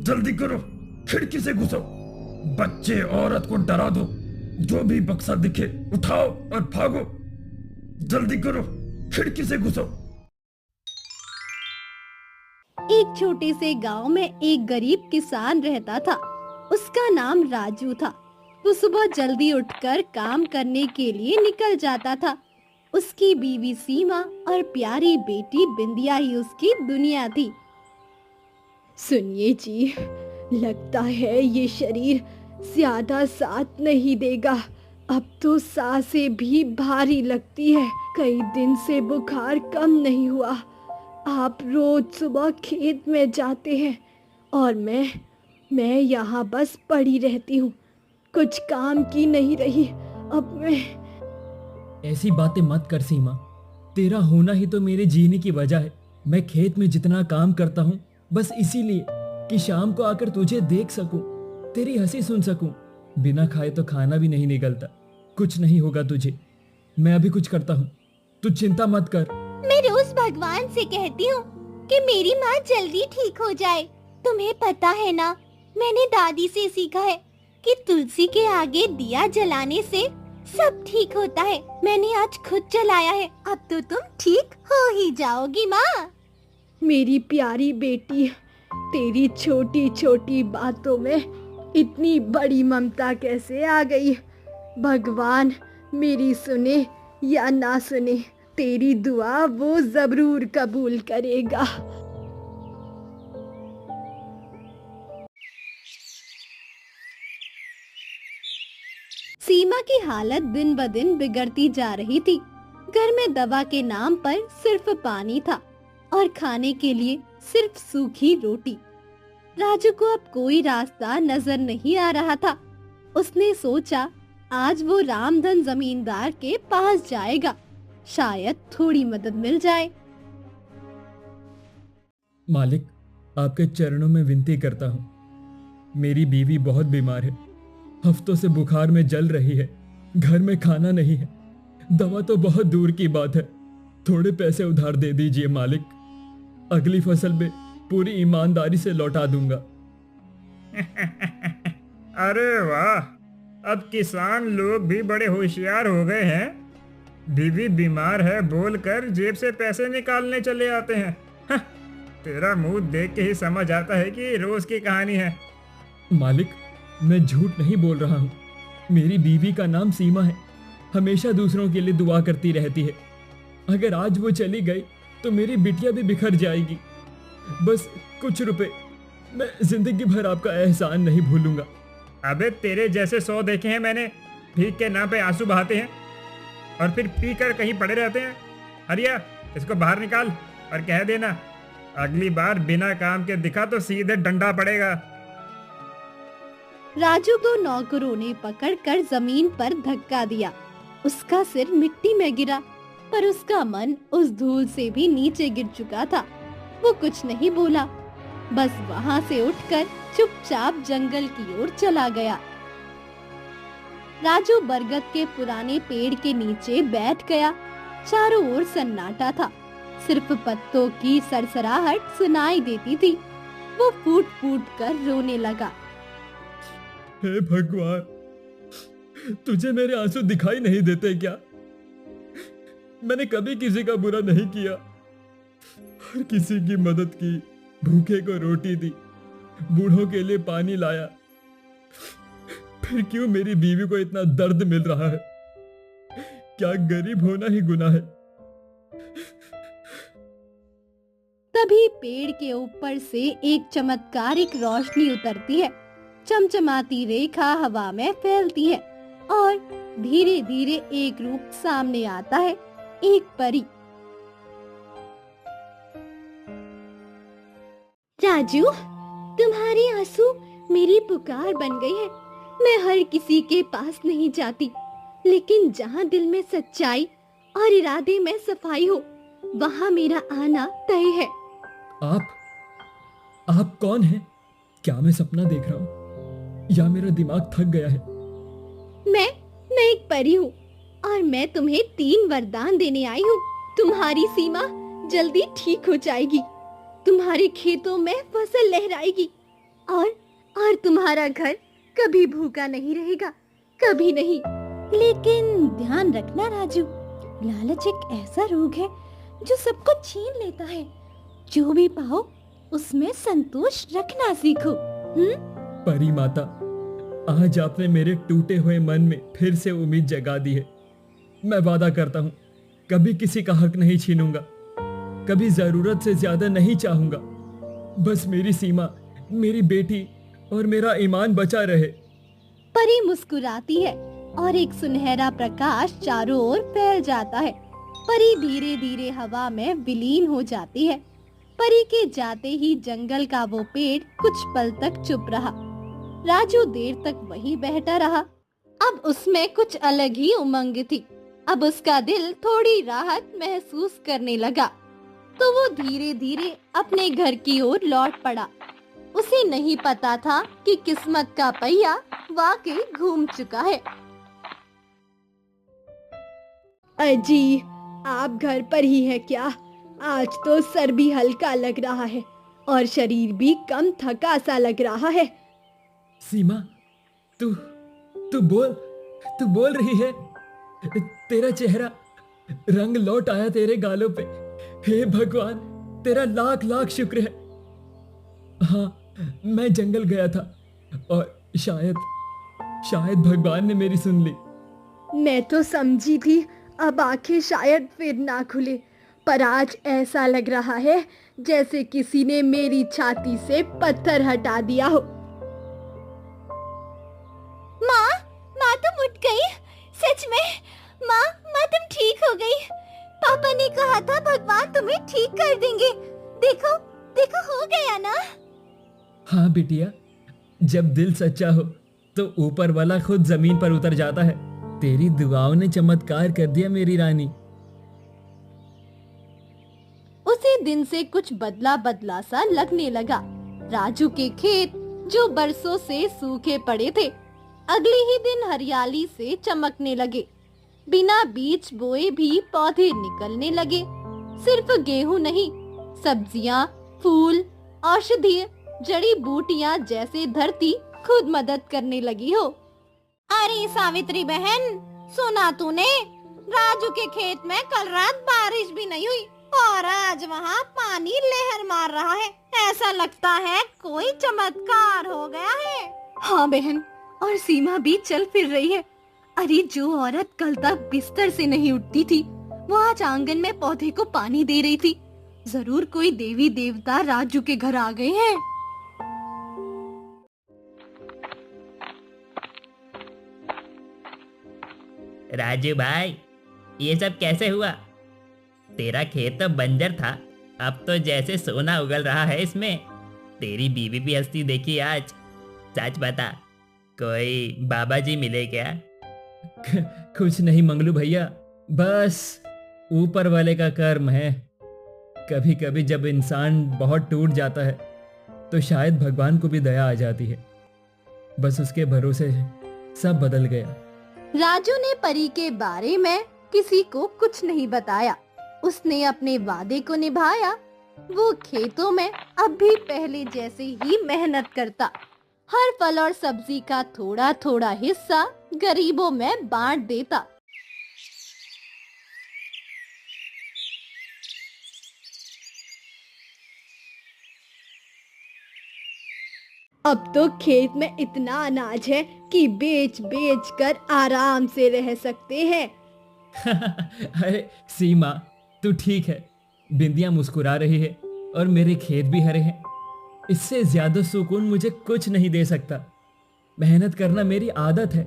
जल्दी करो, खिड़की से घुसो, बच्चे औरत को डरा दो, जो भी बक्सा दिखे उठाओ और भागो। जल्दी करो, खिड़की से घुसो। एक छोटे से गांव में एक गरीब किसान रहता था। उसका नाम राजू था। वो सुबह जल्दी उठकर काम करने के लिए निकल जाता था। उसकी बीवी सीमा और प्यारी बेटी बिंदिया ही उसकी दुनिया थी। सुनिए जी, लगता है ये शरीर ज्यादा साथ नहीं देगा। अब तो सांसें भी भारी लगती है। कई दिन से बुखार कम नहीं हुआ। आप रोज सुबह खेत में जाते हैं और मैं यहाँ बस पड़ी रहती हूँ। कुछ काम की नहीं रही। अब मैं ऐसी बातें मत कर सीमा, तेरा होना ही तो मेरे जीने की वजह है। मैं खेत में जितना काम करता हूँ बस इसीलिए कि शाम को आकर तुझे देख सकूं, तेरी हंसी सुन सकूं। बिना खाए तो खाना भी नहीं निकलता। कुछ नहीं होगा तुझे, मैं अभी कुछ करता हूँ, तू चिंता मत कर। मैं रोज भगवान से कहती हूँ कि मेरी माँ जल्दी ठीक हो जाए। तुम्हें पता है ना, मैंने दादी से सीखा है कि तुलसी के आगे दिया जलाने से सब ठीक होता है। मैंने आज खुद जलाया है। अब तो तुम ठीक हो ही जाओगी माँ। मेरी प्यारी बेटी, तेरी छोटी छोटी बातों में इतनी बड़ी ममता कैसे आ गई? भगवान मेरी सुने या ना सुने, तेरी दुआ वो जरूर कबूल करेगा। सीमा की हालत दिन ब दिन बिगड़ती जा रही थी। घर में दवा के नाम पर सिर्फ पानी था और खाने के लिए सिर्फ सूखी रोटी। राजू को अब कोई रास्ता नजर नहीं आ रहा था। उसने सोचा आज वो रामधन जमींदार के पास जाएगा, शायद थोड़ी मदद मिल जाए। मालिक, आपके चरणों में विनती करता हूँ। मेरी बीवी बहुत बीमार है, हफ्तों से बुखार में जल रही है। घर में खाना नहीं है, दवा तो बहुत दूर की बात है। थोड़े पैसे उधार दे दीजिए मालिक, अगली फसल में पूरी ईमानदारी से लौटा दूंगा। अरे वाह, अब किसान लोग भी बड़े होशियार हो गए हैं। बीवी बीमार है बोलकर जेब से पैसे निकालने चले आते हैं। हं, तेरा मुंह देख के ही समझ आता है कि रोज की कहानी है। मालिक, मैं झूठ नहीं बोल रहा हूँ। मेरी बीवी का नाम सीमा है, हमेशा दूसरों के लिए दुआ करती रहती है। अगर आज वो चली गई तो मेरी बिटिया भी बिखर जाएगी। बस कुछ रुपए, मैं जिंदगी भर आपका एहसान नहीं भूलूंगा। अबे तेरे जैसे 100 देखे हैं मैंने, भीख के नाम पे आंसू बहाते हैं और फिर पी कर कहीं पड़े रहते हैं। हरिया, इसको बाहर निकाल और कह देना अगली बार बिना काम के दिखा तो सीधे डंडा पड़ेगा। राजू को नौकरों ने पकड़कर जमीन पर धक्का दिया। उसका सिर मिट्टी में गिरा, पर उसका मन उस धूल से भी नीचे गिर चुका था। वो कुछ नहीं बोला, बस वहाँ से उठकर चुपचाप जंगल की ओर चला गया। राजू बरगद के पुराने पेड़ के नीचे बैठ गया। चारों ओर सन्नाटा था, सिर्फ पत्तों की सरसराहट सुनाई देती थी। वो फूट फूट कर रोने लगा। हे भगवान, तुझे मेरे आंसू दिखाई नहीं देते क्या? मैंने कभी किसी का बुरा नहीं किया, हर किसी की मदद की, भूखे को रोटी दी, बूढ़ों के लिए पानी लाया। फिर क्यों मेरी बीवी को इतना दर्द मिल रहा है? क्या गरीब होना ही गुनाह है? तभी पेड़ के ऊपर से एक चमत्कारिक रोशनी उतरती है। चमचमाती रेखा हवा में फैलती है और धीरे धीरे एक रूप सामने आता है, एक परी। राजू, तुम्हारे आंसू मेरी पुकार बन गई है। मैं हर किसी के पास नहीं जाती, लेकिन जहाँ दिल में सच्चाई और इरादे में सफाई हो, वहाँ मेरा आना तय है। आप कौन हैं? क्या मैं सपना देख रहा हूँ या मेरा दिमाग थक गया है? मैं एक परी हूँ और मैं तुम्हें 3 वरदान देने आई हूँ। तुम्हारी सीमा जल्दी ठीक हो जाएगी, तुम्हारे खेतों में फसल लहराएगी और तुम्हारा घर कभी भूखा नहीं रहेगा, कभी नहीं। लेकिन ध्यान रखना राजू, लालच एक ऐसा रोग है जो सबको छीन लेता है। जो भी पाओ उसमें संतोष रखना सीखो। परी माता, आज आपने मेरे टूटे हुए मन में फिर से उम्मीद जगा दी है। मैं वादा करता हूँ कभी किसी का हक नहीं छीनूंगा, कभी जरूरत से ज्यादा नहीं चाहूंगा। बस मेरी सीमा, मेरी बेटी और मेरा ईमान बचा रहे। परी मुस्कुराती है और एक सुनहरा प्रकाश चारों ओर फैल जाता है। परी धीरे धीरे हवा में विलीन हो जाती है। परी के जाते ही जंगल का वो पेड़ कुछ पल तक चुप रहा। राजू देर तक वहीं बैठा रहा। अब उसमें कुछ अलग ही उमंग थी। अब उसका दिल थोड़ी राहत महसूस करने लगा, तो वो धीरे धीरे अपने घर की ओर लौट पड़ा। उसे नहीं पता था कि किस्मत का पहिया वाकई घूम चुका है। अजी, आप घर पर ही हैं क्या? आज तो सर भी हल्का लग रहा है और शरीर भी कम थका सा लग रहा है। सीमा, तू बोल रही है। तेरा चेहरा, रंग लौट आया तेरे गालों पे। हे भगवान, तेरा लाख लाख शुक्र है। हाँ, मैं जंगल गया था और शायद भगवान ने मेरी सुन ली। मैं तो समझी थी अब आंखें शायद फिर ना खुले, पर आज ऐसा लग रहा है जैसे किसी ने मेरी छाती से पत्थर हटा दिया हो। माँ तुम उठ गई? सच में? माँ तुम ठीक हो गई? पापा ने कहा था भगवान तुम्हें ठीक कर देंगे। देखो हो गया ना? हाँ बिटिया, जब दिल सच्चा हो तो ऊपर वाला खुद जमीन पर उतर जाता है। तेरी दुआओं ने चमत्कार कर दिया मेरी रानी। उसी दिन से कुछ बदला सा लगने लगा। राजू के खेत जो बरसों से सूखे पड़े थे, अगले ही दिन हरियाली से चमकने लगे। बिना बीज बोए भी पौधे निकलने लगे। सिर्फ गेहूं नहीं, सब्जियां, फूल, औषधीय जड़ी बूटियां जैसे धरती खुद मदद करने लगी हो। अरे सावित्री बहन, सुना तूने? राजू के खेत में कल रात बारिश भी नहीं हुई और आज वहाँ पानी लहर मार रहा है। ऐसा लगता है कोई चमत्कार हो गया है। हाँ बहन, और सीमा भी चल फिर रही है। अरे जो औरत कल तक बिस्तर से नहीं उठती थी, वो आज आंगन में पौधे को पानी दे रही थी। जरूर कोई देवी देवता राजू के घर आ गए हैं। राजू भाई, ये सब कैसे हुआ? तेरा खेत तो बंजर था, अब तो जैसे सोना उगल रहा है इसमें। तेरी बीवी भी हंसती देखी आज। सच बता, कोई बाबा जी मिले क्या? कुछ नहीं मंगलू भैया, बस ऊपर वाले का कर्म है। कभी कभी जब इंसान बहुत टूट जाता है तो शायद भगवान को भी दया आ जाती है। बस उसके भरोसे सब बदल गया। राजू ने परी के बारे में किसी को कुछ नहीं बताया। उसने अपने वादे को निभाया। वो खेतों में अब भी पहले जैसे ही मेहनत करता। हर फल और सब्जी का थोड़ा थोड़ा हिस्सा गरीबों में बांट देता। अब तो खेत में इतना अनाज है कि बेच बेच कर आराम से रह सकते हैं। अरे सीमा, तू ठीक है। बिंदिया मुस्कुरा रही है और मेरे खेत भी हरे हैं। इससे ज्यादा सुकून मुझे कुछ नहीं दे सकता। मेहनत करना मेरी आदत है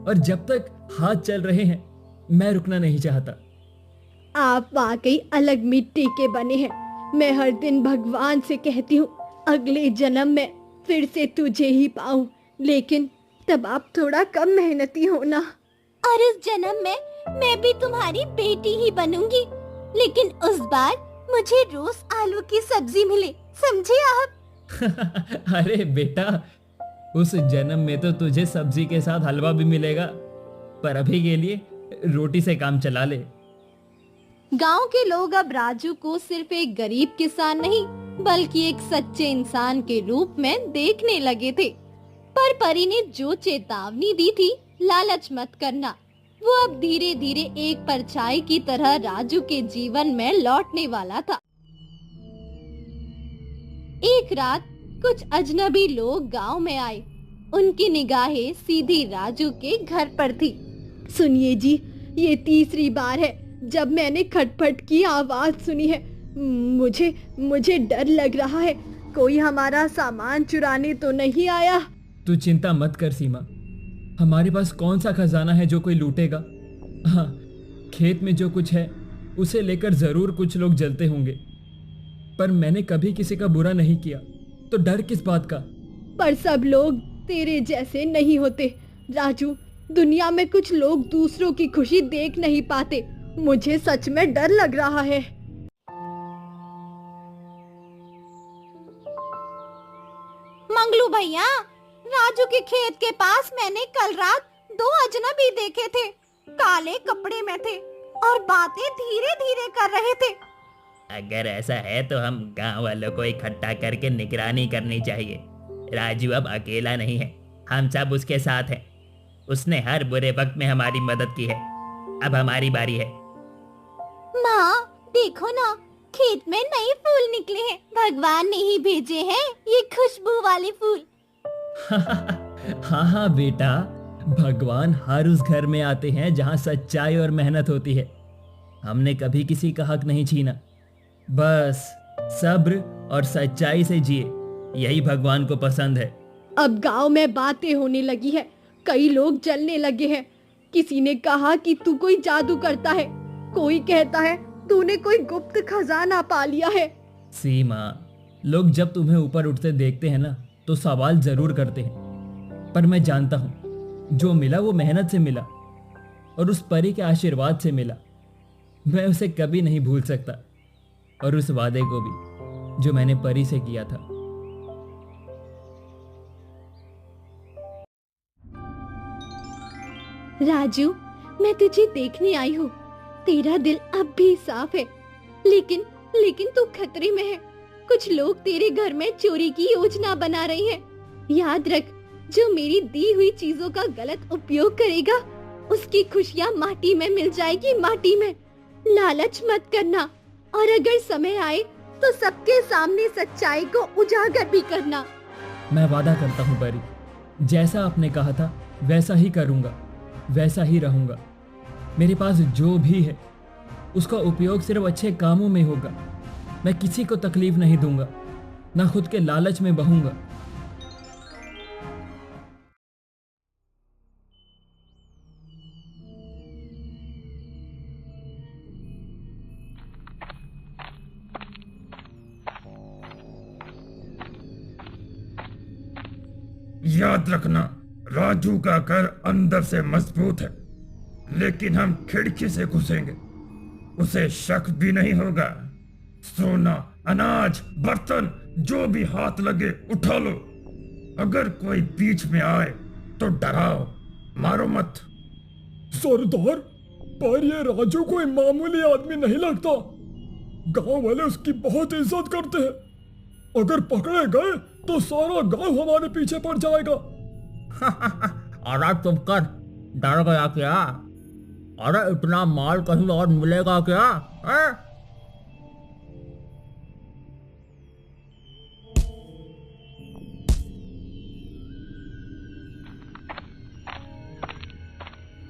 और जब तक हाथ चल रहे हैं मैं रुकना नहीं चाहता। आप वाकई अलग मिट्टी के बने हैं। मैं हर दिन भगवान से कहती हूँ अगले जन्म में फिर से तुझे ही पाऊं, लेकिन तब आप थोड़ा कम मेहनती हो ना। और इस जन्म में मैं भी तुम्हारी बेटी ही बनूंगी, लेकिन उस बार मुझे रोज आलू की सब्जी मिले, समझे आप? अरे बेटा, उस जन्म में तो तुझे सब्जी के साथ हलवा भी मिलेगा, पर अभी के लिए रोटी से काम चला ले। गांव के लोग अब राजू को सिर्फ एक गरीब किसान नहीं बल्कि एक सच्चे इंसान के रूप में देखने लगे थे। पर परी ने जो चेतावनी दी थी, लालच मत करना, वो अब धीरे धीरे एक परछाई की तरह राजू के जीवन में लौटने वाला था। एक रात कुछ अजनबी लोग गांव में आए। उनकी निगाहें सीधी राजू के घर पर थी। सुनिए जी, ये तीसरी बार है जब मैंने खटपट की आवाज सुनी है। मुझे डर लग रहा है, कोई हमारा सामान चुराने तो नहीं आया। तू चिंता मत कर सीमा, हमारे पास कौन सा खजाना है जो कोई लूटेगा। हाँ, खेत में जो कुछ है उसे लेकर जरूर कुछ लोग जलते होंगे, पर मैंने कभी किसी का बुरा नहीं किया, तो डर किस बात का। पर सब लोग तेरे जैसे नहीं होते राजू। दुनिया में कुछ लोग दूसरों की खुशी देख नहीं पाते। मुझे सच में डर लग रहा है। मंगलू भैया, राजू के खेत के पास मैंने कल रात 2 अजनबी देखे थे। काले कपड़े में थे और बातें धीरे धीरे कर रहे थे। अगर ऐसा है तो हम गांव वालों को इकट्ठा करके निगरानी करनी चाहिए। राजू अब अकेला नहीं है, हम सब उसके साथ हैं। उसने हर बुरे वक्त में हमारी मदद की है, अब हमारी बारी है। माँ देखो ना, खेत में नए फूल निकले हैं। भगवान ने ही भेजे हैं ये खुशबू वाले फूल। हाँ हाँ बेटा, भगवान हर उस घर में आते हैं जहाँ सच्चाई और मेहनत होती है। हमने कभी किसी का हक नहीं छीना, बस सब्र और सच्चाई से जिए, यही भगवान को पसंद है। अब गांव में बातें होने लगी है, कई लोग जलने लगे हैं। किसी ने कहा कि तू कोई जादू करता है, कोई कहता है तूने कोई गुप्त खजाना पा लिया है। सीमा, लोग जब तुम्हें ऊपर उठते देखते हैं ना तो सवाल जरूर करते हैं, पर मैं जानता हूँ जो मिला वो मेहनत से मिला और उस परी के आशीर्वाद से मिला। मैं उसे कभी नहीं भूल सकता, और उस वादे को भी जो मैंने परी से किया था। राजू, मैं तुझे देखने आई हूँ। तेरा दिल अब भी साफ है, लेकिन तू खतरे में है। कुछ लोग तेरे घर में चोरी की योजना बना रहे हैं। याद रख, जो मेरी दी हुई चीजों का गलत उपयोग करेगा उसकी खुशियाँ माटी में मिल जाएगी, माटी में। लालच मत करना, और अगर समय आए तो सबके सामने सच्चाई को उजागर भी करना। मैं वादा करता हूँ परी, जैसा आपने कहा था वैसा ही करूँगा, वैसा ही रहूँगा। मेरे पास जो भी है उसका उपयोग सिर्फ अच्छे कामों में होगा। मैं किसी को तकलीफ नहीं दूंगा, ना खुद के लालच में बहूंगा। याद रखना, राजू का घर अंदर से मजबूत है, लेकिन हम खिड़की से घुसेंगे, उसे शक भी नहीं होगा। सोना, अनाज, बर्तन जो भी हाथ लगे उठा लो। अगर कोई बीच में आए तो डराओ, मारो मत। सरदार, पर ये राजू कोई मामूली आदमी नहीं लगता। गांव वाले उसकी बहुत इज्जत करते हैं। अगर पकड़े गए तो सारा गांव हमारे पीछे पड़ जाएगा। अरे चुप कर, डर गया क्या? अरे इतना माल कहीं और मिलेगा क्या?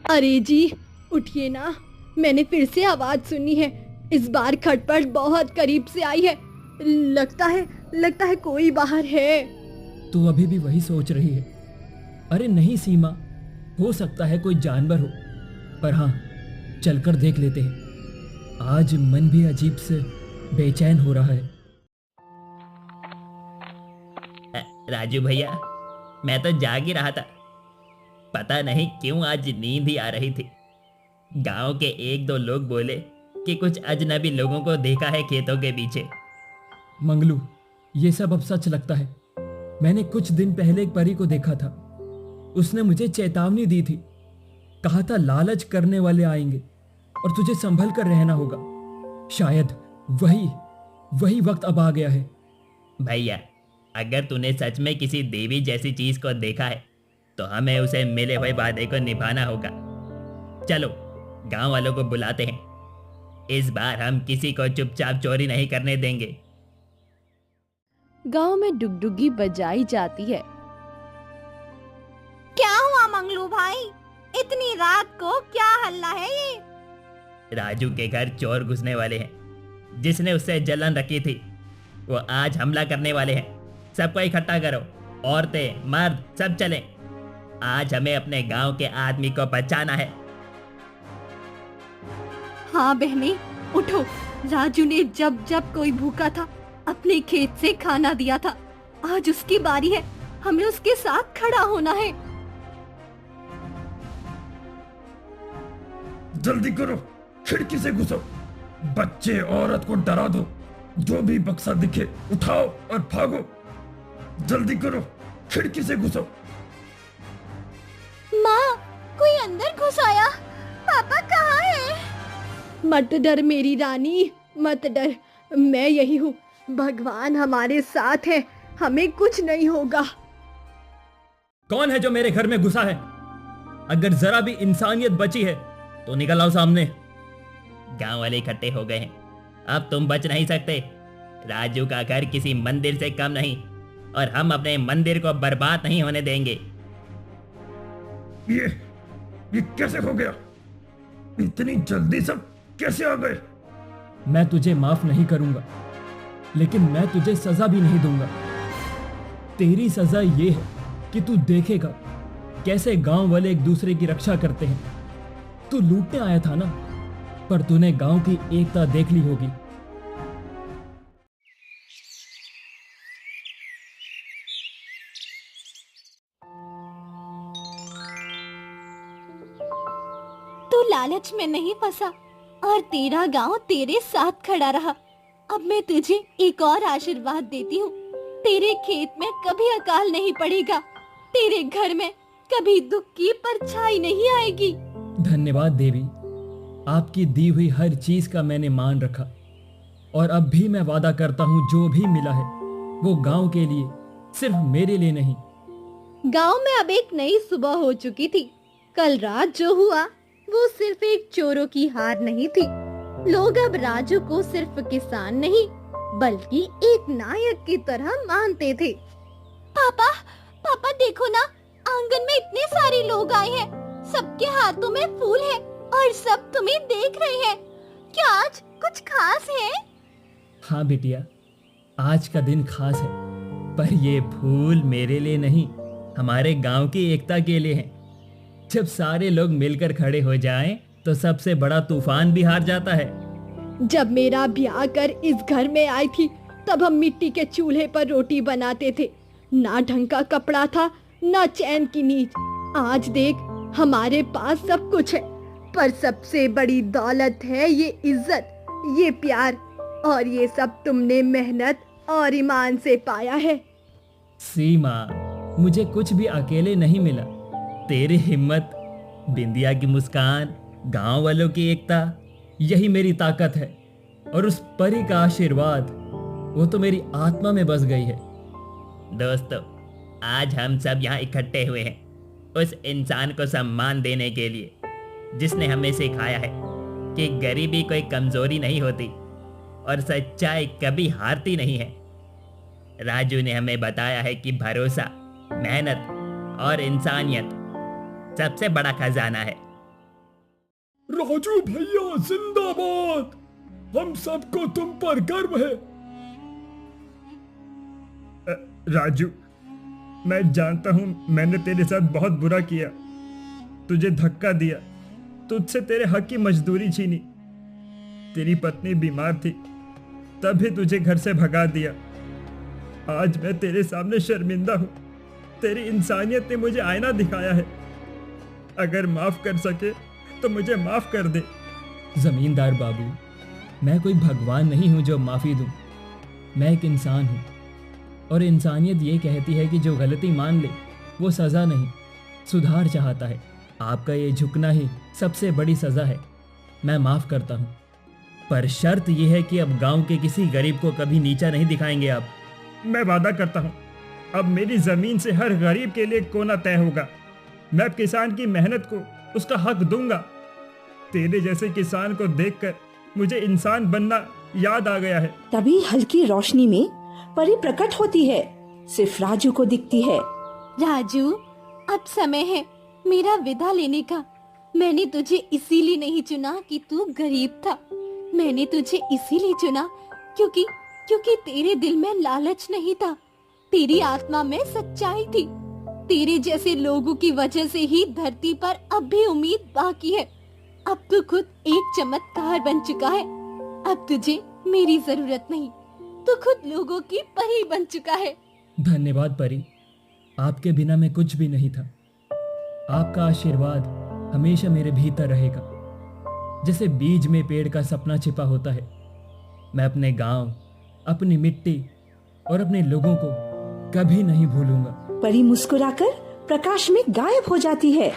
अरे जी, उठिए ना, मैंने फिर से आवाज सुनी है। इस बार खटपट बहुत करीब से आई है। लगता है कोई बाहर है। तू अभी भी वही सोच रही है? अरे नहीं सीमा, हो सकता है कोई जानवर हो, पर हाँ, चलकर देख लेते हैं। आज मन भी अजीब से बेचैन हो रहा है। राजू भैया, मैं तो जाग ही रहा था। पता नहीं क्यों आज नींद ही आ रही थी। गांव के 1-2 लोग बोले कि कुछ अजनबी लोगों को देखा है खेतों के पीछे। मंगलू, ये सब अब सच लगता है। मैंने कुछ दिन पहले एक परी को देखा था। उसने मुझे चेतावनी दी थी, कहा था लालच करने वाले आएंगे और तुझे संभल कर रहना होगा। शायद वही वक्त अब आ गया है। भैया, अगर तूने सच में किसी देवी जैसी चीज को देखा है तो हमें उसे मिले हुए वादे को निभाना होगा। चलो गांव वालों को बुलाते हैं। इस बार हम किसी को चुपचाप चोरी नहीं करने देंगे। गांव में डुगडुगी बजाई जाती है। क्या हुआ मंगलू भाई, इतनी रात को क्या हल्ला है ये? राजू के घर चोर घुसने वाले हैं। जिसने उससे जलन रखी थी वो आज हमला करने वाले हैं। सबको इकट्ठा करो, औरतें मर्द सब चलें। आज हमें अपने गांव के आदमी को बचाना है। हाँ बहने, उठो। राजू ने जब जब कोई भूखा था अपने खेत से खाना दिया था। आज उसकी बारी है, हमें उसके साथ खड़ा होना है। जल्दी करो, खिड़की से घुसो। बच्चे औरत को डरा दो। जो भी बक्सा दिखे उठाओ और भागो। जल्दी करो, खिड़की से घुसो। माँ, कोई अंदर घुस आया। पापा कहाँ है? मत डर मेरी रानी, मत डर, मैं यही हूँ। भगवान हमारे साथ है, हमें कुछ नहीं होगा। कौन है जो मेरे घर में घुसा है? अगर जरा भी इंसानियत बची है तो निकल आओ सामने। गांव वाले इकट्ठे हो गए हैं। अब तुम बच नहीं सकते। राजू का घर किसी मंदिर से कम नहीं और हम अपने मंदिर को बर्बाद नहीं होने देंगे। ये कैसे हो गया? इतनी जल्दी सब कैसे आ गए? मैं तुझे माफ नहीं करूंगा, लेकिन मैं तुझे सजा भी नहीं दूंगा। तेरी सजा ये है कि तू देखेगा कैसे गांव वाले एक दूसरे की रक्षा करते हैं। तू लूटने आया था ना, पर तूने गांव की एकता देख ली होगी। तू लालच में नहीं फंसा और तेरा गांव तेरे साथ खड़ा रहा। अब मैं तुझे एक और आशीर्वाद देती हूँ। तेरे खेत में कभी अकाल नहीं पड़ेगा। तेरे घर में कभी दुख की परछाई नहीं आएगी। धन्यवाद देवी, आपकी दी हुई हर चीज का मैंने मान रखा और अब भी मैं वादा करता हूँ जो भी मिला है वो गांव के लिए, सिर्फ मेरे लिए नहीं। गांव में अब एक नई सुबह हो चुकी थी। कल रात जो हुआ वो सिर्फ एक चोरों की हार नहीं थी। लोग अब राजू को सिर्फ किसान नहीं बल्कि एक नायक की तरह मानते थे। पापा, पापा देखो ना, आंगन में इतने सारे लोग आए हैं। सबके हाथों में फूल है और सब तुम्हें देख रहे हैं। क्या आज कुछ खास है? हाँ बिटिया, आज का दिन खास है, पर ये फूल मेरे लिए नहीं, हमारे गांव की एकता के लिए हैं। जब सारे लोग मिलकर खड़े हो जाएं, तो सबसे बड़ा तूफान भी हार जाता है। जब मेरा ब्याह कर इस घर में आई थी तब हम मिट्टी के चूल्हे पर रोटी बनाते थे। ना ढंग का कपड़ा था, ना चैन की नींद। आज देख, हमारे पास सब कुछ है, पर सबसे बड़ी दौलत है ये इज्जत, ये प्यार, और ये सब तुमने मेहनत और ईमान से पाया है। सीमा, मुझे कुछ भी अकेले नहीं मिला। तेरी हिम्मत, बिंदिया की मुस्कान, गांव वालों की एकता, यही मेरी ताकत है। और उस परी का आशीर्वाद, वो तो मेरी आत्मा में बस गई है। दोस्तों, आज हम सब यहाँ इकट्ठे हुए हैं उस इंसान को सम्मान देने के लिए जिसने हमें सिखाया है कि गरीबी कोई कमजोरी नहीं होती और सच्चाई कभी हारती नहीं है। राजू ने हमें बताया है कि भरोसा, मेहनत और इंसानियत सबसे बड़ा खजाना है। राजू भैया जिंदाबाद, हम सबको तुम पर गर्व है। राजू, मैं जानता हूं मैंने तेरे साथ बहुत बुरा किया, तुझे धक्का दिया, तुझसे तेरे हक की मजदूरी छीनी। तेरी पत्नी बीमार थी, तभी तुझे घर से भगा दिया। आज मैं तेरे सामने शर्मिंदा हूं। तेरी इंसानियत ने मुझे आईना दिखाया है। अगर माफ कर सके तो मुझे माफ कर दे। जमींदार बाबू, मैं कोई भगवान नहीं हूं जो माफी दूं। मैं एक इंसान हूं और इंसानियत ये कहती है कि जो गलती मान ले वो सज़ा नहीं, सुधार चाहता है। आपका ये झुकना ही सबसे बड़ी सज़ा है। मैं माफ़ करता हूँ। पर शर्त यह है कि अब गांव के किसी गरीब को कभी नीचा नहीं दिखाएंगे आप। मैं वादा करता हूँ, अब मेरी जमीन से हर गरीब के लिए कोना तय होगा। मैं अब किसान की मेहनत को उसका हक दूंगा। तेरे जैसे किसान को देखकर मुझे इंसान बनना याद आ गया है। तभी हल्की रोशनी में परी प्रकट होती है, सिर्फ राजू को दिखती है। राजू, अब समय है मेरा विदा लेने का। मैंने तुझे इसीलिए नहीं चुना कि तू गरीब था। मैंने तुझे इसीलिए चुना क्योंकि तेरे दिल में लालच नहीं था, तेरी आत्मा में सच्चाई थी। तेरे जैसे लोगों की वजह से ही धरती पर अब भी उम्मीद बाकी है। अब तू खुद एक चमत्कार बन चुका है। अब तुझे मेरी जरूरत नहीं, तू खुद लोगों की परी बन चुका है। धन्यवाद परी, आपके बिना मैं कुछ भी नहीं था। आपका आशीर्वाद हमेशा मेरे भीतर रहेगा, जैसे बीज में पेड़ का सपना छिपा होता है। मैं अपने गांव, अपनी मिट्टी और अपने लोगों को कभी नहीं भूलूंगा। परी मुस्कुराकर प्रकाश में गायब हो जाती है।